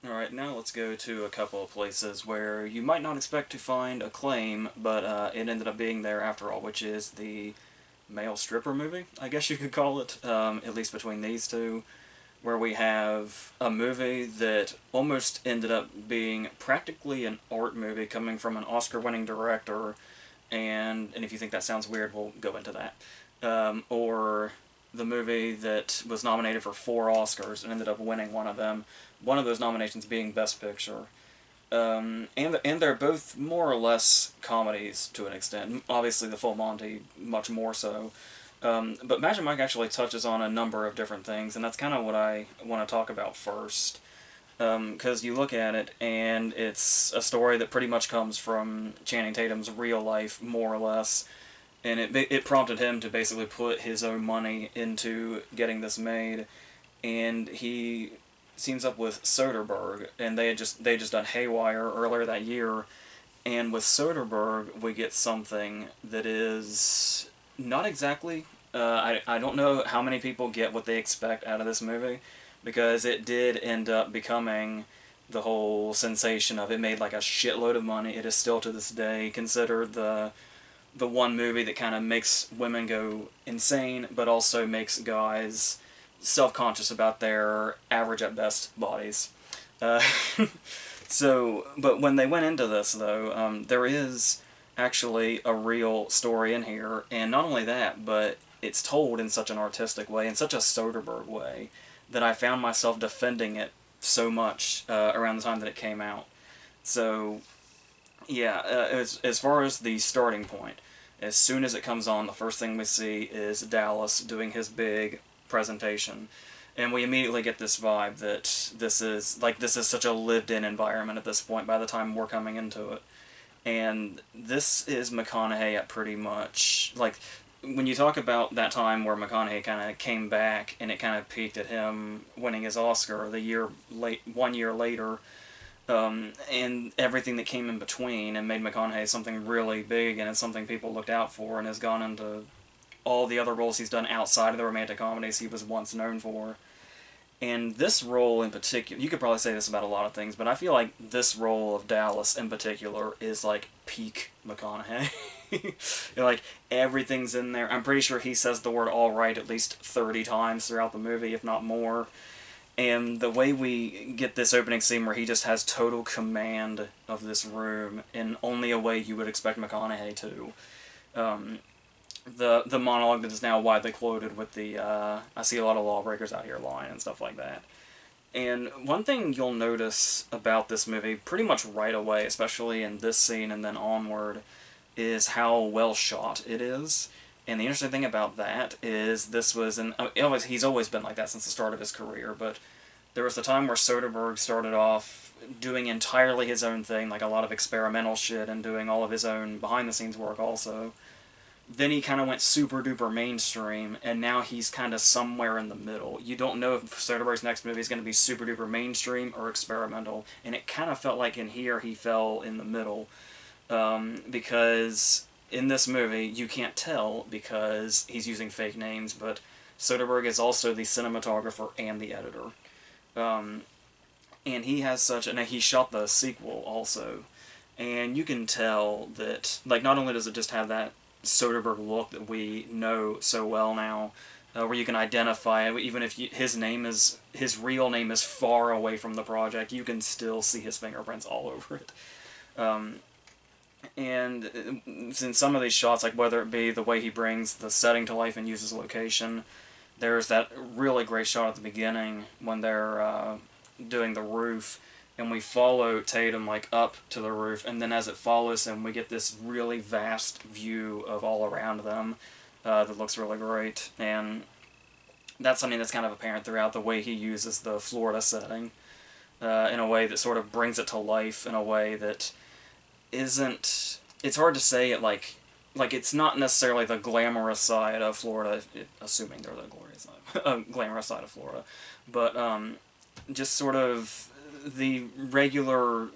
Alright, now let's go to a couple of places where you might not expect to find acclaim, but it ended up being there after all, which is the male stripper movie, I guess you could call it, at least between these two, where we have a movie that almost ended up being practically an art movie coming from an Oscar-winning director, and if you think that sounds weird, we'll go into that. Or the movie that was nominated for 4 Oscars and ended up winning one of them, one of those nominations being Best Picture. And they're both more or less comedies to an extent. Obviously, the Full Monty much more so. But Magic Mike actually touches on a number of different things, and that's kind of what I want to talk about first. Because you look at it, and it's a story that pretty much comes from Channing Tatum's real life, more or less, and it prompted him to basically put his own money into getting this made, and he teams up with Soderbergh, and they just done Haywire earlier that year, and with Soderbergh we get something that is not exactly. I don't know how many people get what they expect out of this movie, because it did end up becoming the whole sensation of it made like a shitload of money. It is still to this day considered the one movie that kind of makes women go insane, but also makes guys self-conscious about their average at best bodies. Uh, but when they went into this, though, there is actually a real story in here, and not only that, but it's told in such an artistic way, in such a Soderbergh way, that I found myself defending it so much around the time that it came out. So, yeah, as far as the starting point, as soon as it comes on, the first thing we see is Dallas doing his big presentation, and we immediately get this vibe that this is such a lived-in environment at this point by the time we're coming into it. And this is McConaughey at pretty much like when you talk about that time where McConaughey kind of came back and it kind of peaked at him winning his Oscar the year late 1 year later, and everything that came in between and made McConaughey something really big, and it's something people looked out for, and has gone into all the other roles he's done outside of the romantic comedies he was once known for. And this role in particular, you could probably say this about a lot of things, but I feel like this role of Dallas in particular is like peak McConaughey. Like everything's in there. I'm pretty sure he says the word "all right" at least 30 times throughout the movie, if not more. And the way we get this opening scene where he just has total command of this room in only a way you would expect McConaughey to. Um, the monologue that is now widely quoted with the "I see a lot of lawbreakers out here" line and stuff like that. And one thing you'll notice about this movie pretty much right away, especially in this scene and then onward, is how well shot it is. And the interesting thing about that is this was he's always been like that since the start of his career, but there was the time where Soderbergh started off doing entirely his own thing, like a lot of experimental shit, and doing all of his own behind the scenes work also. Then he kind of went super duper mainstream, and now he's kind of somewhere in the middle. You don't know if Soderbergh's next movie is going to be super duper mainstream or experimental, and it kind of felt like in here he fell in the middle, because in this movie you can't tell because he's using fake names, but Soderbergh is also the cinematographer and the editor. Um, and he has such, and he shot the sequel also, and you can tell that like not only does it just have that Soderbergh look that we know so well now, where you can identify it, even if his real name is far away from the project, you can still see his fingerprints all over it. Um, and in some of these shots, like whether it be the way he brings the setting to life and uses location, there's that really great shot at the beginning when they're doing the roof, and we follow Tatum like up to the roof, and then as it follows him, we get this really vast view of all around them that looks really great, and that's something that's kind of apparent throughout the way he uses the Florida setting in a way that sort of brings it to life in a way that isn't. It's hard to say it like it's not necessarily the glamorous side of Florida, assuming they're the glorious side, glamorous side of Florida, but just sort of the regular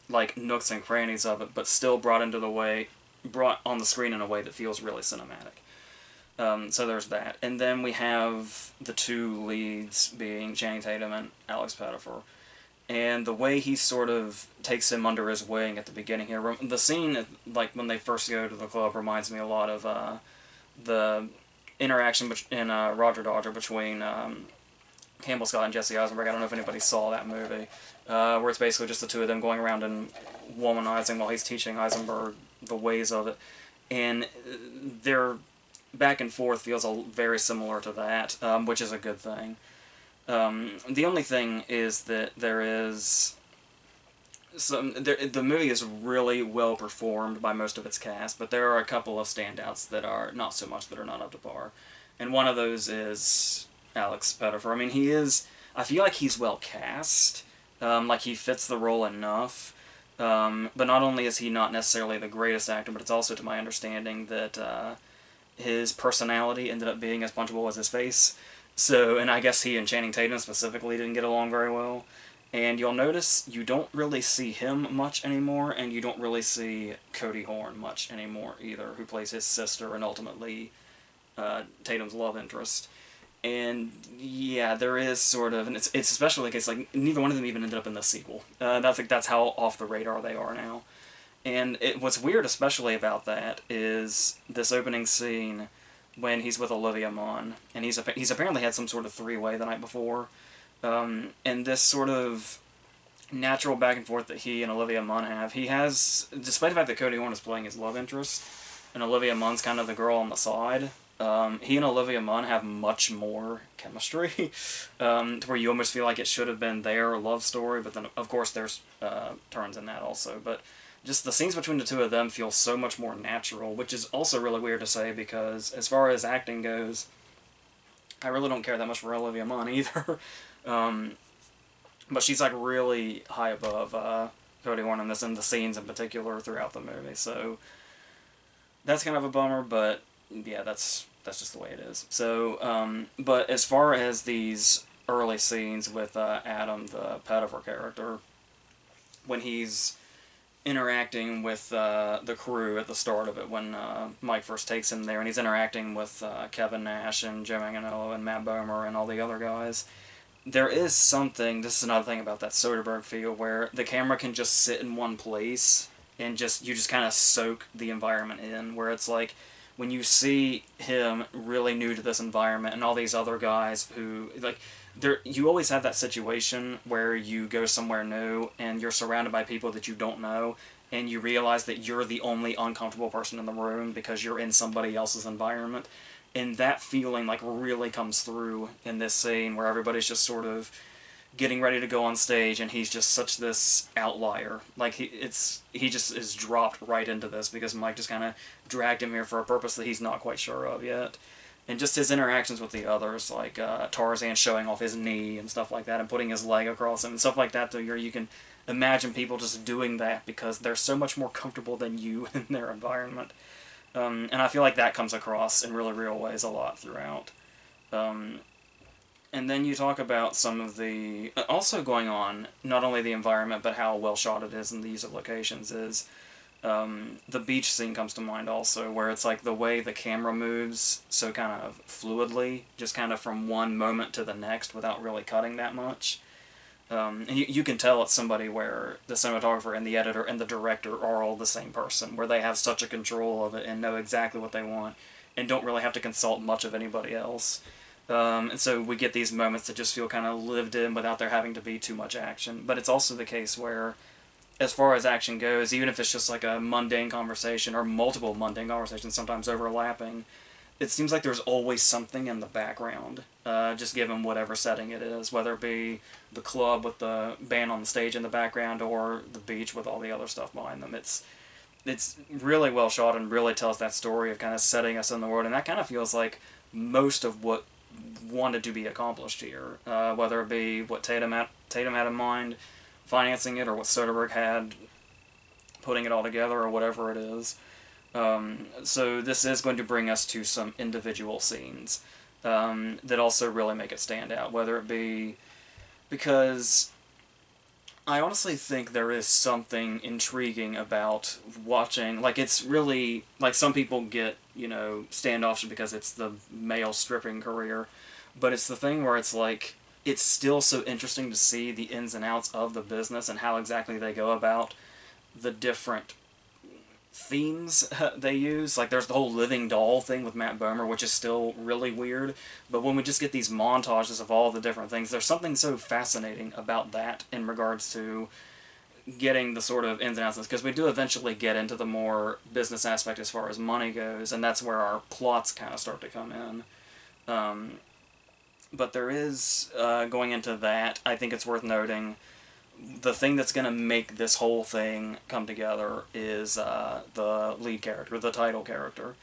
like nooks and crannies of it, but still brought on the screen in a way that feels really cinematic. So there's that, and then we have the two leads being Channing Tatum and Alex Pettyfer, and the way he sort of takes him under his wing at the beginning here. The scene, like when they first go to the club, reminds me a lot of the interaction in Roger Dodger between Campbell Scott and Jesse Eisenberg. I don't know if anybody saw that movie, where it's basically just the two of them going around and womanizing while he's teaching Eisenberg the ways of it. And their back and forth feels very similar to that, which is a good thing. The only thing is that there is the movie is really well performed by most of its cast, but there are a couple of standouts that are not so much, that are not up to par. And one of those is Alex Pettyfer. I mean, I feel like he's well cast. Like, he fits the role enough. But not only is he not necessarily the greatest actor, but it's also, to my understanding, that his personality ended up being as punchable as his face. So, and I guess he and Channing Tatum specifically didn't get along very well. And you'll notice you don't really see him much anymore, and you don't really see Cody Horn much anymore either, who plays his sister and ultimately Tatum's love interest. And yeah, there is sort of, and it's especially the case, like, neither one of them even ended up in the sequel. That's how off the radar they are now. And what's weird especially about that is this opening scene when he's with Olivia Munn, and he's apparently had some sort of three-way the night before. And this sort of natural back and forth that he and Olivia Munn have, he has, despite the fact that Cody Horn is playing his love interest, and Olivia Munn's kind of the girl on the side, he and Olivia Munn have much more chemistry, to where you almost feel like it should have been their love story, but then, of course, there's turns in that also, but just the scenes between the two of them feel so much more natural, which is also really weird to say, because as far as acting goes, I really don't care that much for Olivia Munn either. But she's like really high above Cody Horn in this, and the scenes in particular throughout the movie. So that's kind of a bummer, but yeah, that's just the way it is. So, but as far as these early scenes with Adam, the Pettyfer character, when he's interacting with the crew at the start of it, when Mike first takes him there, and he's interacting with Kevin Nash and Joe Manganiello and Matt Bomer and all the other guys, there is something, this is another thing about that Soderbergh feel, where the camera can just sit in one place and you just kind of soak the environment in, where it's like, when you see him really new to this environment and all these other guys who, like, you always have that situation where you go somewhere new and you're surrounded by people that you don't know, and you realize that you're the only uncomfortable person in the room because you're in somebody else's environment. And that feeling, like, really comes through in this scene where everybody's just sort of getting ready to go on stage, and he's just such this outlier. Like, he just is dropped right into this because Mike just kind of dragged him here for a purpose that he's not quite sure of yet. And just his interactions with the others, like Tarzan showing off his knee and stuff like that, and putting his leg across him and stuff like that, to where you can imagine people just doing that because they're so much more comfortable than you in their environment. And I feel like that comes across in really real ways a lot throughout. And then you talk about some of the, also going on, not only the environment, but how well shot it is and the use of locations is, the beach scene comes to mind also, where it's like the way the camera moves so kind of fluidly, just kind of from one moment to the next without really cutting that much. And you can tell it's somebody where the cinematographer and the editor and the director are all the same person, where they have such a control of it and know exactly what they want and don't really have to consult much of anybody else. And so we get these moments that just feel kind of lived in without there having to be too much action. But it's also the case where, as far as action goes, even if it's just like a mundane conversation or multiple mundane conversations sometimes overlapping, it seems like there's always something in the background, just given whatever setting it is, whether it be the club with the band on the stage in the background or the beach with all the other stuff behind them. It's really well shot and really tells that story of kind of setting us in the world, and that kind of feels like most of what wanted to be accomplished here, whether it be what Tatum had in mind financing it, or what Soderbergh had putting it all together, or whatever it is. So this is going to bring us to some individual scenes that also really make it stand out, whether it be because I honestly think there is something intriguing about watching, like, it's really, like, some people get, standoffish because it's the male stripping career, but it's the thing where it's like, it's still so interesting to see the ins and outs of the business and how exactly they go about the different themes they use. Like, there's the whole living doll thing with Matt Bomer, which is still really weird. But when we just get these montages of all the different things, there's something so fascinating about that in regards to getting the sort of ins and outs, because we do eventually get into the more business aspect as far as money goes, and that's where our plots kind of start to come in. But there is, going into that, I think it's worth noting, the thing that's going to make this whole thing come together is the lead character, the title character.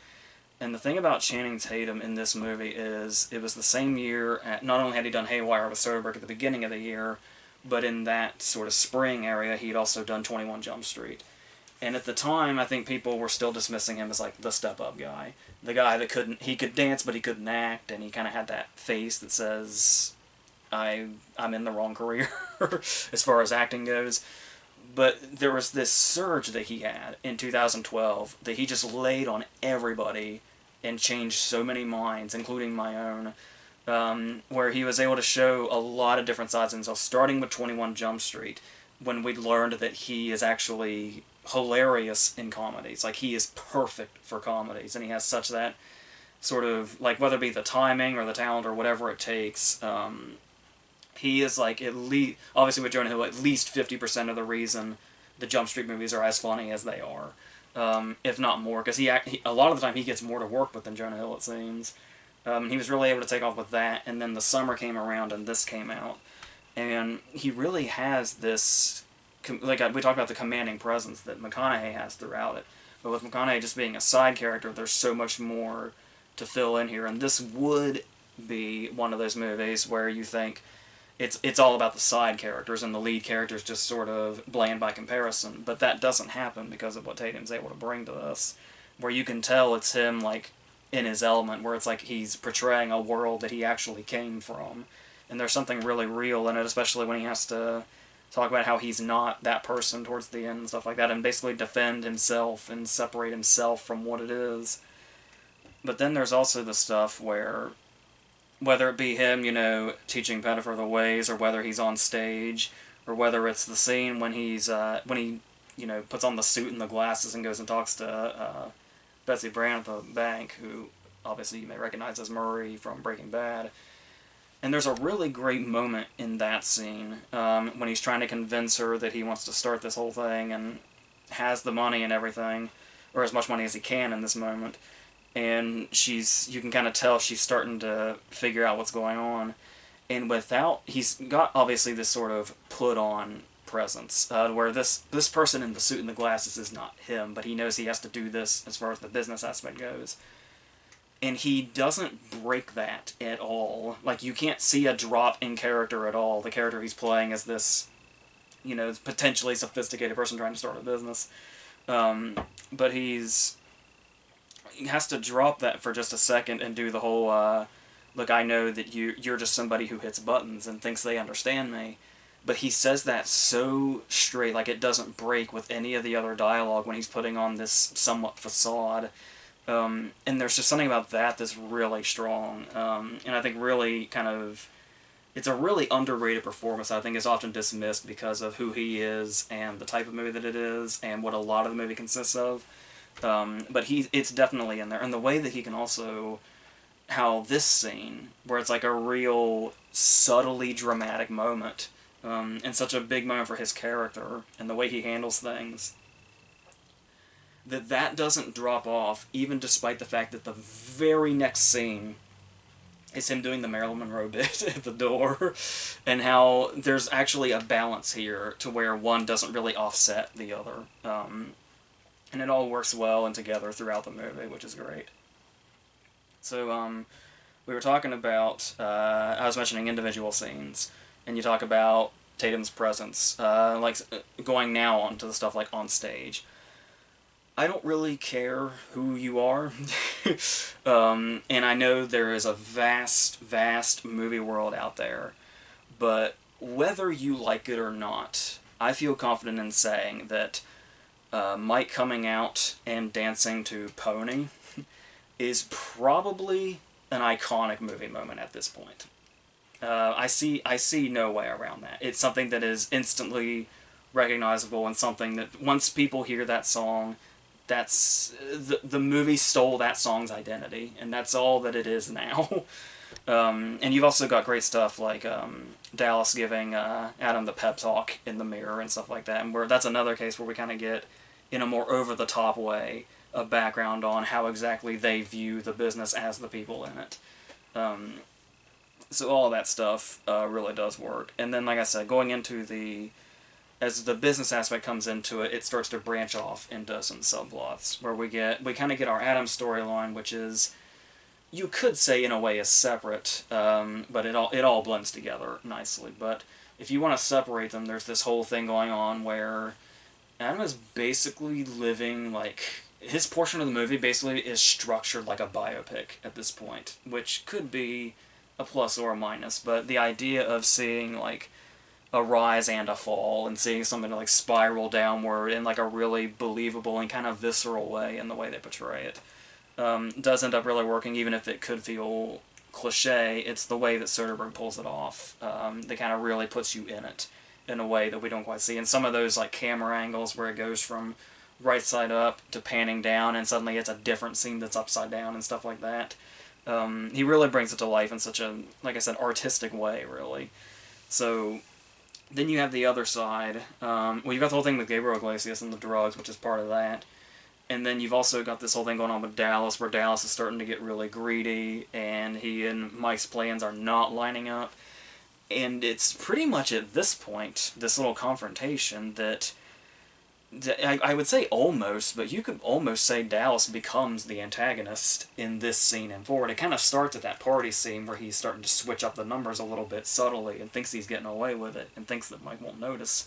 And the thing about Channing Tatum in this movie is it was the same year, not only had he done Haywire with Soderbergh at the beginning of the year, but in that sort of spring area, he'd also done 21 Jump Street. And at the time, I think people were still dismissing him as like the step-up guy. The guy that he could dance but he couldn't act, and he kind of had that face that says, I'm in the wrong career as far as acting goes. But there was this surge that he had in 2012 that he just laid on everybody and changed so many minds, including my own, where he was able to show a lot of different sides of himself, starting with 21 Jump Street, when we learned that he is actually hilarious in comedies. Like, he is perfect for comedies, and he has such that sort of, like, whether it be the timing or the talent or whatever it takes, he is, like, at least, obviously with Jonah Hill, at least 50% of the reason the Jump Street movies are as funny as they are, if not more, because he a lot of the time he gets more to work with than Jonah Hill, it seems. He was really able to take off with that, and then the summer came around and this came out, and he really has this, like, we talked about the commanding presence that McConaughey has throughout it, but with McConaughey just being a side character, there's so much more to fill in here, and this would be one of those movies where you think it's all about the side characters and the lead characters just sort of bland by comparison, but that doesn't happen because of what Tatum's able to bring to this, where you can tell it's him, like, in his element, where it's like he's portraying a world that he actually came from, and there's something really real in it, especially when he has to talk about how he's not that person towards the end and stuff like that, and basically defend himself and separate himself from what it is. But then there's also the stuff where, whether it be him, teaching Pettifer the ways, or whether he's on stage, or whether it's the scene when he's when he, puts on the suit and the glasses and goes and talks to Betsy Brand at the bank, who obviously you may recognize as Murray from Breaking Bad. And there's a really great moment in that scene when he's trying to convince her that he wants to start this whole thing and has the money and everything, or as much money as he can in this moment. And you can kind of tell she's starting to figure out what's going on. And he's got obviously this sort of put-on presence, where this person in the suit and the glasses is not him, but he knows he has to do this as far as the business aspect goes. And he doesn't break that at all. Like, you can't see a drop in character at all. The character he's playing is this, potentially sophisticated person trying to start a business. But he has to drop that for just a second and do the whole, look, I know that you're just somebody who hits buttons and thinks they understand me. But he says that so straight, like it doesn't break with any of the other dialogue when he's putting on this somewhat facade. And there's just something about that that's really strong. And I think really it's a really underrated performance. I think is often dismissed because of who he is and the type of movie that it is and what a lot of the movie consists of. But it's definitely in there. And the way that he can also, how this scene, where it's like a real subtly dramatic moment, and such a big moment for his character, and the way he handles things, that doesn't drop off, even despite the fact that the very next scene is him doing the Marilyn Monroe bit at the door, and how there's actually a balance here to where one doesn't really offset the other. And it all works well and together throughout the movie, which is great. So, we were talking about, I was mentioning individual scenes, and you talk about Tatum's presence, like going now on to the stuff like on stage. I don't really care who you are, and I know there is a vast, vast movie world out there, but whether you like it or not, I feel confident in saying that Mike coming out and dancing to Pony is probably an iconic movie moment at this point. I see no way around that. It's something that is instantly recognizable, and something that once people hear that song, that's the movie stole that song's identity, and that's all that it is now. And you've also got great stuff like Dallas giving Adam the pep talk in the mirror and stuff like that, and where that's another case where we kind of get, in a more over the top way, a background on how exactly they view the business as the people in it. So all of that stuff really does work. And then, like I said, going into as the business aspect comes into it, it starts to branch off into some subplots where we kind of get our Adam storyline, which is, you could say in a way, is separate, but it all blends together nicely. But if you want to separate them, there's this whole thing going on where Adam is basically living like, his portion of the movie basically is structured like a biopic at this point, which could be a plus or a minus, but the idea of seeing like a rise and a fall, and seeing something like spiral downward in like a really believable and kind of visceral way in the way they portray it, does end up really working, even if it could feel cliche. It's the way that Soderbergh pulls it off that kind of really puts you in it in a way that we don't quite see. And some of those like camera angles where it goes from right side up to panning down, and suddenly it's a different scene that's upside down and stuff like that. He really brings it to life in such a, like I said, artistic way, really. So then you have the other side. Well, you've got the whole thing with Gabriel Iglesias and the drugs, which is part of that. And then you've also got this whole thing going on with Dallas, where Dallas is starting to get really greedy, and he and Mike's plans are not lining up. And it's pretty much at this point, this little confrontation, that I would say almost, but you could almost say Dallas becomes the antagonist in this scene and forward. It kind of starts at that party scene where he's starting to switch up the numbers a little bit subtly and thinks he's getting away with it and thinks that Mike won't notice.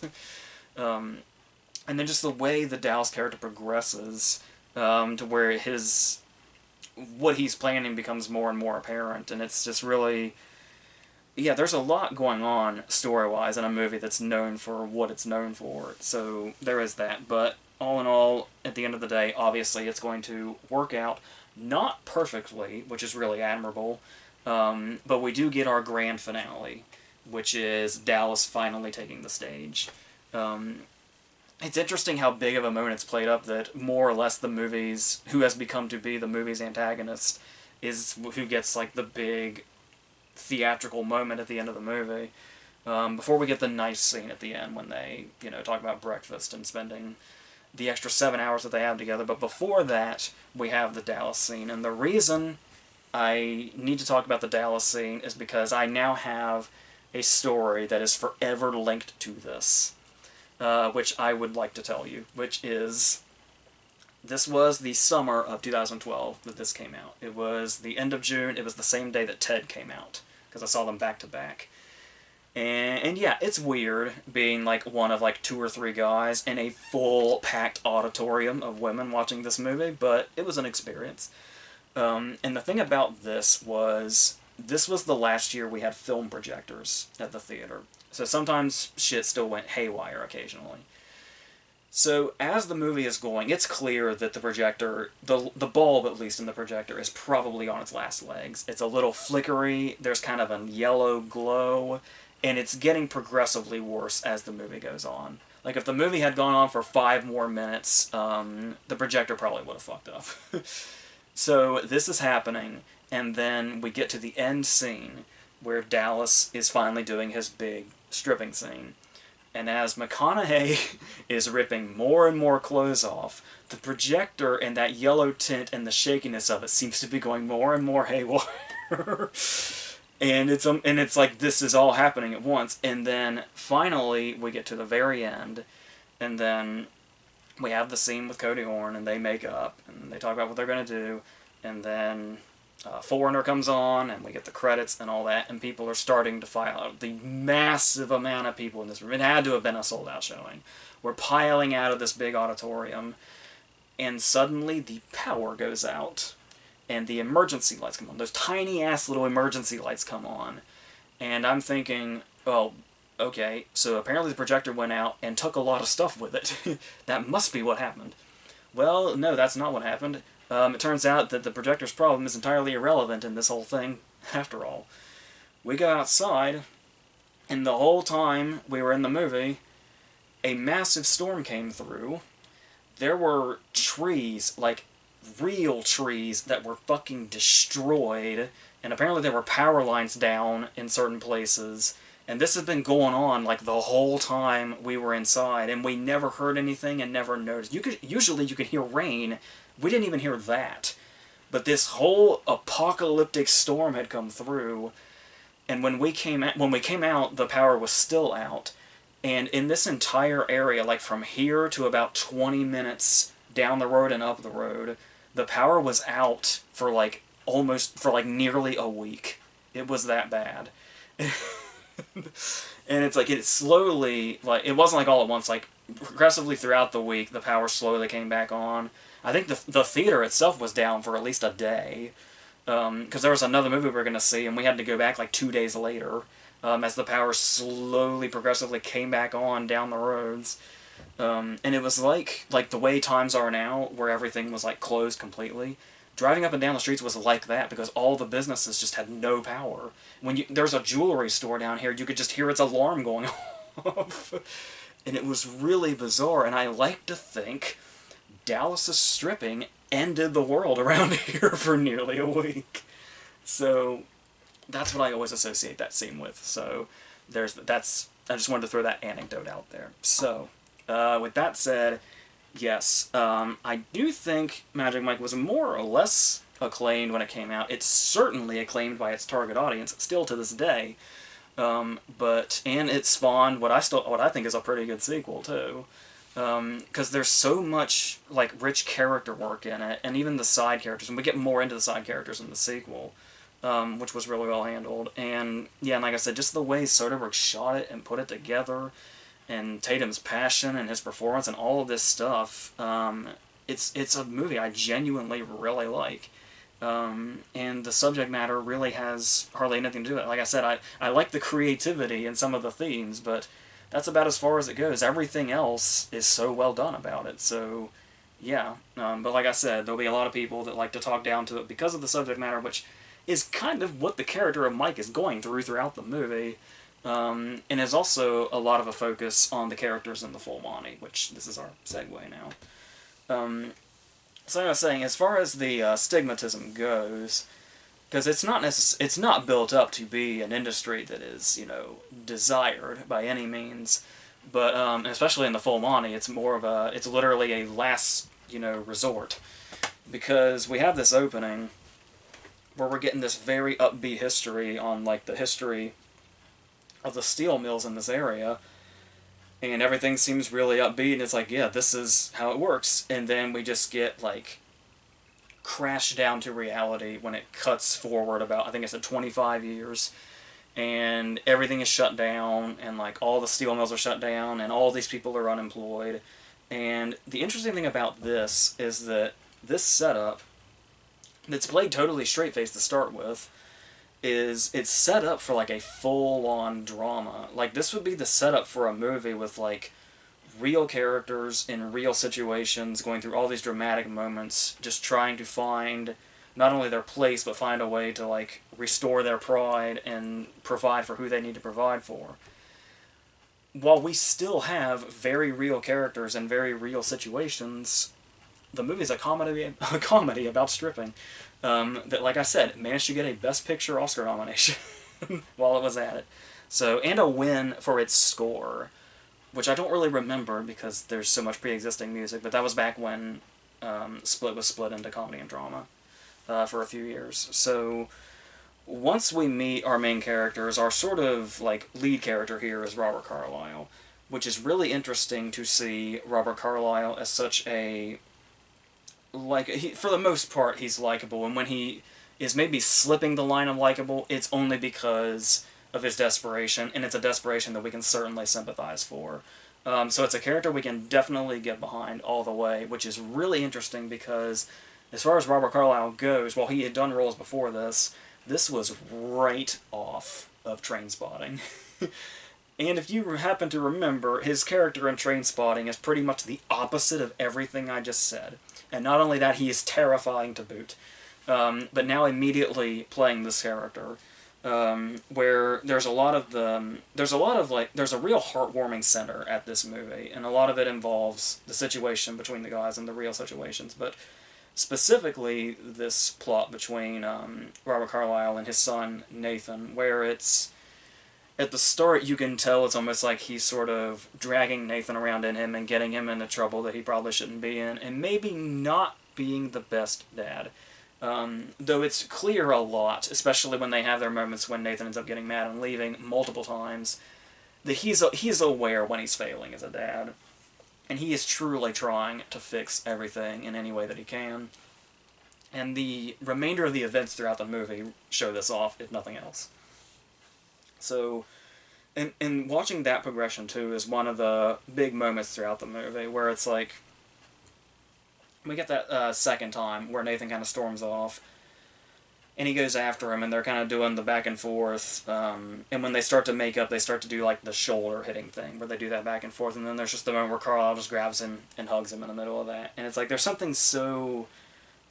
And then just the way the Dallas character progresses to where what he's planning becomes more and more apparent, and it's just really... Yeah, there's a lot going on story-wise in a movie that's known for what it's known for, so there is that. But all in all, at the end of the day, obviously it's going to work out, not perfectly, which is really admirable, but we do get our grand finale, which is Dallas finally taking the stage. It's interesting how big of a moment it's played up that more or less who has become to be the movie's antagonist is who gets like the big theatrical moment at the end of the movie, before we get the nice scene at the end when they, talk about breakfast and spending the extra 7 hours that they have together. But before that, we have the Dallas scene, and the reason I need to talk about the Dallas scene is because I now have a story that is forever linked to this, which I would like to tell you, which is... This was the summer of 2012 that this came out. It was the end of June. It was the same day that Ted came out, because I saw them back to back. And yeah, it's weird being like one of like 2 or 3 guys in a full packed auditorium of women watching this movie, but it was an experience. And the thing about this was the last year we had film projectors at the theater. So sometimes shit still went haywire occasionally. So as the movie is going, it's clear that the projector, the bulb at least in the projector, is probably on its last legs. It's a little flickery, there's kind of a yellow glow, and it's getting progressively worse as the movie goes on. Like, if the movie had gone on for 5 more minutes, the projector probably would have fucked up. So this is happening, and then we get to the end scene, where Dallas is finally doing his big stripping scene. And as McConaughey is ripping more and more clothes off, the projector and that yellow tint and the shakiness of it seems to be going more and more haywire. and it's like this is all happening at once. And then finally we get to the very end, and then we have the scene with Cody Horn, and they make up, and they talk about what they're going to do, and then... Foreigner comes on, and we get the credits and all that, and people are starting to file out. The massive amount of people in this room, it had to have been a sold-out showing, were piling out of this big auditorium, and suddenly the power goes out, and the emergency lights come on. Those tiny-ass little emergency lights come on, and I'm thinking, well, okay, so apparently the projector went out and took a lot of stuff with it. That must be what happened. Well, no, that's not what happened. It turns out that the projector's problem is entirely irrelevant in this whole thing, after all. We go outside, and the whole time we were in the movie, a massive storm came through. There were trees, like real trees, that were fucking destroyed, and apparently there were power lines down in certain places. And this has been going on like the whole time we were inside, and we never heard anything and never noticed. Usually you could hear rain. We didn't even hear that. But this whole apocalyptic storm had come through, and when we came out, the power was still out. And in this entire area, like from here to about 20 minutes down the road and up the road, the power was out for like nearly a week. It was that bad. And it's like, it slowly, like, it wasn't like all at once, like, progressively throughout the week, the power slowly came back on. I think the theater itself was down for at least a day, because there was another movie we were going to see, and we had to go back like 2 days later, as the power slowly, progressively came back on down the roads. And it was like the way times are now, where everything was like closed completely. Driving up and down the streets was like that, because all the businesses just had no power. When there's a jewelry store down here, you could just hear its alarm going off. And it was really bizarre, and I like to think Dallas's stripping ended the world around here for nearly a week. So that's what I always associate that scene with. So I just wanted to throw that anecdote out there. So with that said, yes, I do think Magic Mike was more or less acclaimed when it came out. It's certainly acclaimed by its target audience, still to this day. And it spawned what I think is a pretty good sequel too, because there's so much like rich character work in it, and even the side characters, and we get more into the side characters in the sequel, which was really well handled. And yeah, and like I said, just the way Soderbergh shot it and put it together, and Tatum's passion and his performance and all of this stuff, it's a movie I genuinely really like. And the subject matter really has hardly anything to do with it. Like I said, I like the creativity in some of the themes, but that's about as far as it goes. Everything else is so well done about it. So, yeah. But like I said, there'll be a lot of people that like to talk down to it because of the subject matter, which is kind of what the character of Mike is going throughout the movie. And is also a lot of a focus on the characters in the full Monty, which this is our segue now. So I was saying, as far as the stigmatism goes, because it's not built up to be an industry that is, desired by any means, but especially in the full Monty, it's literally a last, resort, because we have this opening where we're getting this very upbeat history on like the history of the steel mills in this area, and everything seems really upbeat, and it's like, yeah, this is how it works. And then we just get, like, crashed down to reality when it cuts forward about, I think it's 25 years, and everything is shut down, and, like, all the steel mills are shut down, and all these people are unemployed. And the interesting thing about this is that this setup, that's played totally straight-faced to start with, it's set up for like a full-on drama. Like, this would be the setup for a movie with like real characters in real situations, going through all these dramatic moments, just trying to find not only their place, but find a way to like restore their pride and provide for who they need to provide for. While we still have very real characters and very real situations, the movie's a comedy about stripping. That, like I said, managed to get a Best Picture Oscar nomination while it was at it. So, and a win for its score, which I don't really remember because there's so much pre-existing music, but that was back when Split was split into comedy and drama for a few years. So, once we meet our main characters, our sort of, like, lead character here is Robert Carlyle, which is really interesting to see Robert Carlyle as such a... like, for the most part, he's likable, and when he is maybe slipping the line of likable, it's only because of his desperation, and it's a desperation that we can certainly sympathize for. So it's a character we can definitely get behind all the way, which is really interesting because, as far as Robert Carlyle goes, while he had done roles before this was right off of Trainspotting. And if you happen to remember, his character in Trainspotting is pretty much the opposite of everything I just said. And not only that, he is terrifying to boot. But now immediately playing this character, where there's a real heartwarming center at this movie, and a lot of it involves the situation between the guys and the real situations, but specifically this plot between Robert Carlyle and his son Nathan, where it's at the start you can tell it's almost like he's sort of dragging Nathan around in him and getting him into trouble that he probably shouldn't be in, and maybe not being the best dad. Though it's clear a lot, especially when they have their moments when Nathan ends up getting mad and leaving multiple times, that he's aware when he's failing as a dad, and he is truly trying to fix everything in any way that he can. And the remainder of the events throughout the movie show this off, if nothing else. So, and watching that progression too is one of the big moments throughout the movie where it's like we get that second time where Nathan kind of storms off, and he goes after him, and they're kind of doing the back and forth. And when they start to make up, they start to do like the shoulder hitting thing, where they do that back and forth. And then there's just the moment where Carlisle just grabs him and hugs him in the middle of that. And it's like there's something so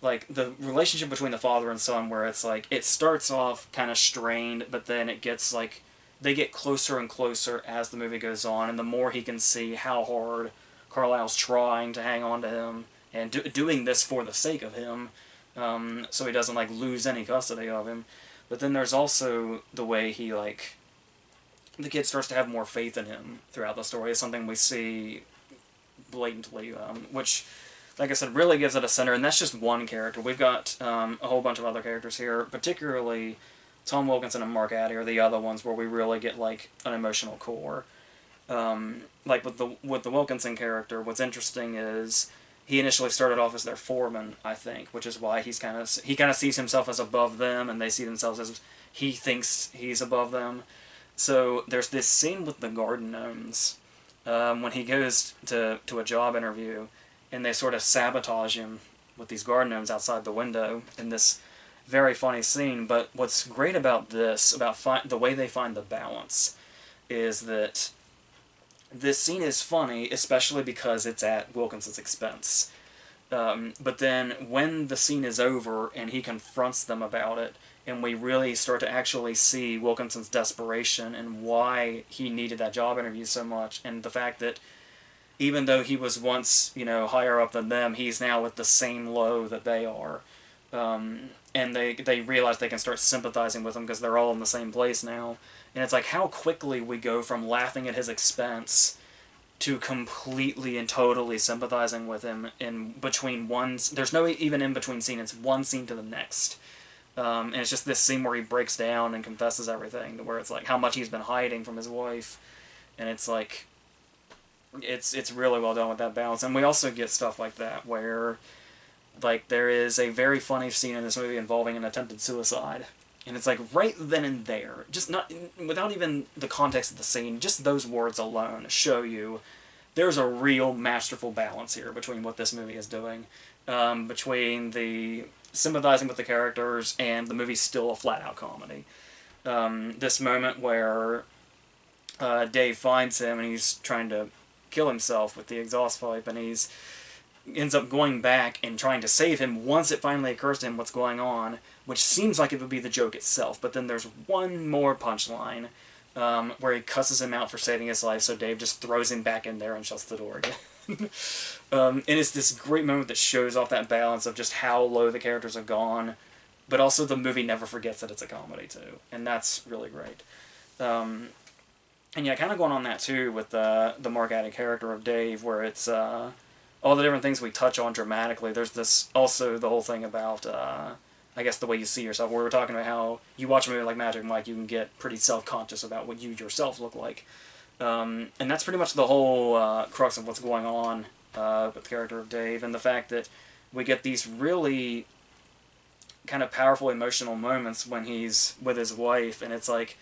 like the relationship between the father and son, where it's like it starts off kind of strained, but then it gets like they get closer and closer as the movie goes on, and the more he can see how hard Carlisle's trying to hang on to him and doing this for the sake of him, so he doesn't like lose any custody of him. But then there's also the way he like the kid starts to have more faith in him throughout the story. Is something we see blatantly, which, like I said, really gives it a center. And that's just one character. We've got a whole bunch of other characters here, particularly Tom Wilkinson and Mark Addy are the other ones where we really get like an emotional core. Like with the Wilkinson character, what's interesting is he initially started off as their foreman, I think, which is why he kind of sees himself as above them, and they see themselves as he thinks he's above them. So there's this scene with the garden gnomes when he goes to a job interview, and they sort of sabotage him with these garden gnomes outside the window in this very funny scene. But what's great about this, about the way they find the balance, is that this scene is funny, especially because it's at Wilkinson's expense. But then when the scene is over and he confronts them about it, and we really start to actually see Wilkinson's desperation and why he needed that job interview so much, and the fact that even though he was once, higher up than them, he's now at the same low that they are. And they realize they can start sympathizing with him because they're all in the same place now. And it's like how quickly we go from laughing at his expense to completely and totally sympathizing with him in between there's no even in between scene, it's one scene to the next. And it's just this scene where he breaks down and confesses everything, where it's like how much he's been hiding from his wife. And it's like, it's really well done with that balance. And we also get stuff like that where like there is a very funny scene in this movie involving an attempted suicide. And it's like right then and there, just not without even the context of the scene, just those words alone show you there's a real masterful balance here between what this movie is doing, between the sympathizing with the characters and the movie's still a flat-out comedy. This moment where Dave finds him and he's trying to kill himself with the exhaust pipe, and he's ends up going back and trying to save him once it finally occurs to him what's going on, which seems like it would be the joke itself. But then there's one more punchline where he cusses him out for saving his life, so Dave just throws him back in there and shuts the door again. And it's this great moment that shows off that balance of just how low the characters have gone, but also the movie never forgets that it's a comedy too, and that's really great. And yeah, kind of going on that too with the Mark Addy character of Dave, where it's all the different things we touch on dramatically. There's this also the whole thing about I guess the way you see yourself. We were talking about how you watch a movie like Magic Mike, you can get pretty self-conscious about what you yourself look like. And that's pretty much the whole crux of what's going on with the character of Dave, and the fact that we get these really kind of powerful emotional moments when he's with his wife, and it's like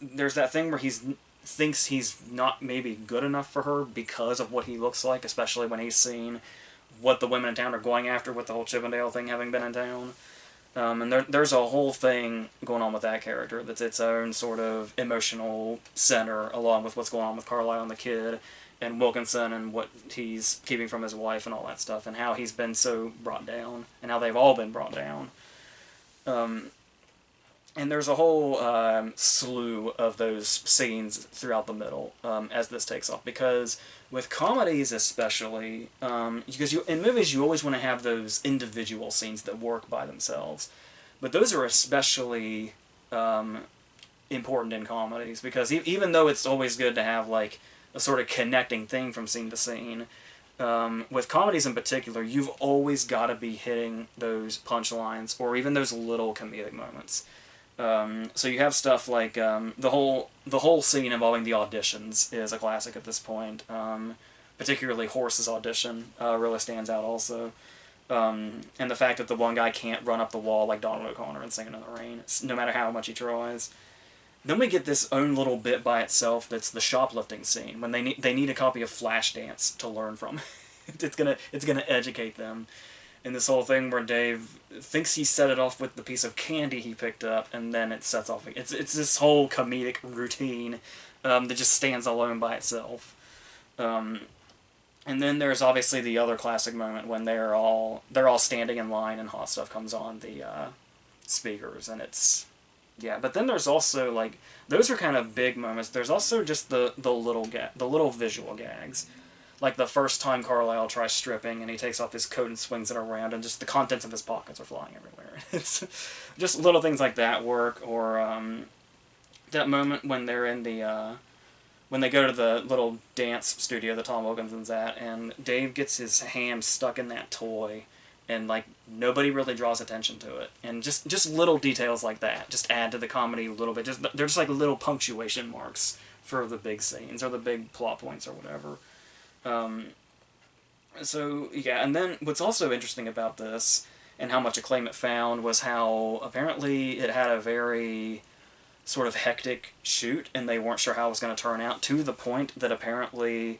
there's that thing where thinks he's not maybe good enough for her because of what he looks like, especially when he's seen what the women in town are going after with the whole Chippendale thing having been in town. And there's a whole thing going on with that character that's its own sort of emotional center, along with what's going on with Carlisle and the kid, and Wilkinson and what he's keeping from his wife and all that stuff, and how he's been so brought down, and how they've all been brought down. And there's a whole slew of those scenes throughout the middle as this takes off. Because with comedies especially, because in movies you always want to have those individual scenes that work by themselves. But those are especially important in comedies because even though it's always good to have like a sort of connecting thing from scene to scene, with comedies in particular, you've always got to be hitting those punchlines or even those little comedic moments. So you have stuff like the whole scene involving the auditions is a classic at this point. Particularly Horse's audition really stands out also. And the fact that the one guy can't run up the wall like Donald O'Connor and Singing in the Rain, no matter how much he tries. Then we get this own little bit by itself that's the shoplifting scene when they need a copy of Flashdance to learn from. it's gonna educate them. And this whole thing where Dave thinks he set it off with the piece of candy he picked up, and then it sets off. It's this whole comedic routine that just stands alone by itself. And then there's obviously the other classic moment when they're all standing in line and Hot Stuff comes on the speakers, and it's yeah. But then there's also like those are kind of big moments. There's also just the little visual gags. Like the first time Carlisle tries stripping and he takes off his coat and swings it around and just the contents of his pockets are flying everywhere. It's just little things like that work, or that moment when they're in the when they go to the little dance studio that Tom Wilkinson's at and Dave gets his hand stuck in that toy and like nobody really draws attention to it, and just little details like that just add to the comedy a little bit. They're just like little punctuation marks for the big scenes or the big plot points or whatever. So, yeah, and then what's also interesting about this, and how much acclaim it found, was how apparently it had a very sort of hectic shoot, and they weren't sure how it was going to turn out, to the point that apparently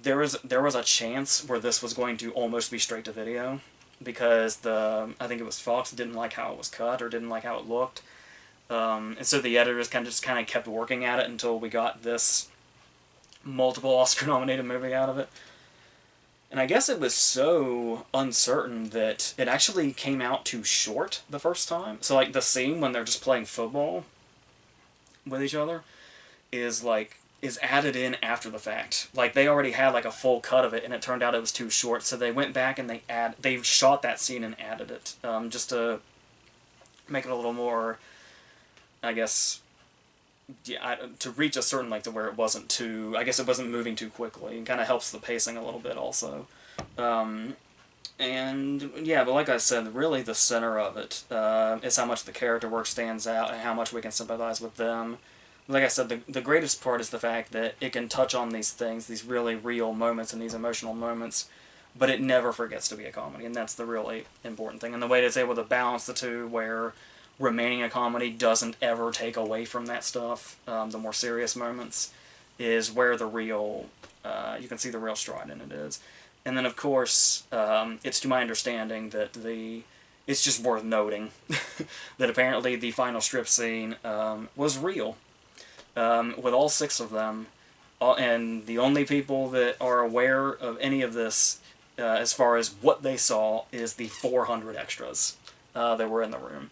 there was a chance where this was going to almost be straight to video, because I think it was Fox didn't like how it was cut, or didn't like how it looked, and so the editors kind of kept working at it until we got this multiple Oscar-nominated movie out of it. And I guess it was so uncertain that it actually came out too short the first time. So, like, the scene when they're just playing football with each other is added in after the fact. Like, they already had, like, a full cut of it, and it turned out it was too short, so they went back and they shot that scene and added it, just to make it a little more, I guess, yeah, to reach a certain length to where it wasn't too, I guess it wasn't moving too quickly. It kind of helps the pacing a little bit also. And yeah, but like I said, really the center of it is how much the character work stands out and how much we can sympathize with them. Like I said, the greatest part is the fact that it can touch on these things, these really real moments and these emotional moments, but it never forgets to be a comedy, and that's the really important thing. And the way it's able to balance the two, where remaining a comedy doesn't ever take away from that stuff, the more serious moments, is where the real, you can see the real stride in it is. And then, of course, it's to my understanding that it's just worth noting that apparently the final strip scene was real, with all 6 of them, and the only people that are aware of any of this, as far as what they saw, is the 400 extras that were in the room.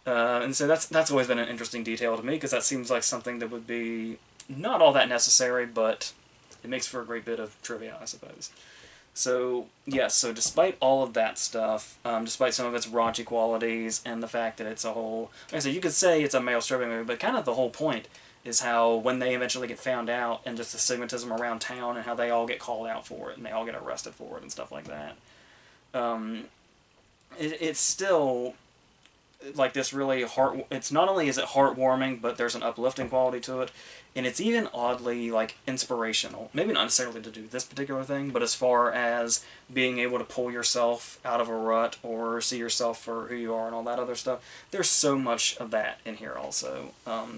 And so that's always been an interesting detail to me, because that seems like something that would be not all that necessary, but it makes for a great bit of trivia, I suppose. So, yes, so despite all of that stuff, despite some of its raunchy qualities, and the fact that it's a whole, like I said, you could say it's a male stripping movie, but kind of the whole point is how when they eventually get found out, and just the stigmatism around town, and how they all get called out for it, and they all get arrested for it, and stuff like that. It's still like this really it's not only is it heartwarming, but there's an uplifting quality to it, and it's even oddly like inspirational. Maybe not necessarily to do this particular thing, but as far as being able to pull yourself out of a rut or see yourself for who you are and all that other stuff. There's so much of that in here also,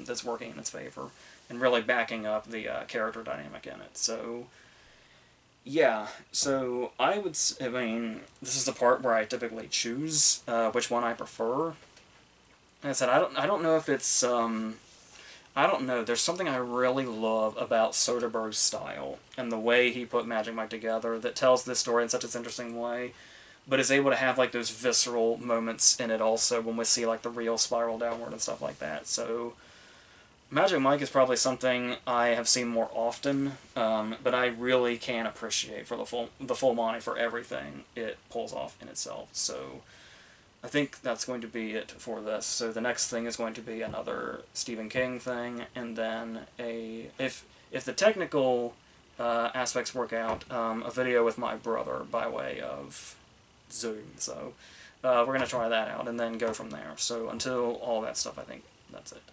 that's working in its favor and really backing up the character dynamic in it. So yeah, so I mean, this is the part where I typically choose which one I prefer. Like I said, I don't know if it's, I don't know, there's something I really love about Soderbergh's style, and the way he put Magic Mike together that tells this story in such an interesting way. but is able to have like those visceral moments in it also when we see like the real spiral downward and stuff like that. So Magic Mike is probably something I have seen more often, but I really can appreciate for the full Monty for everything it pulls off in itself. So I think that's going to be it for this. So the next thing is going to be another Stephen King thing, and then if the technical aspects work out, a video with my brother by way of Zoom. So we're gonna try that out and then go from there. So until all that stuff, I think that's it.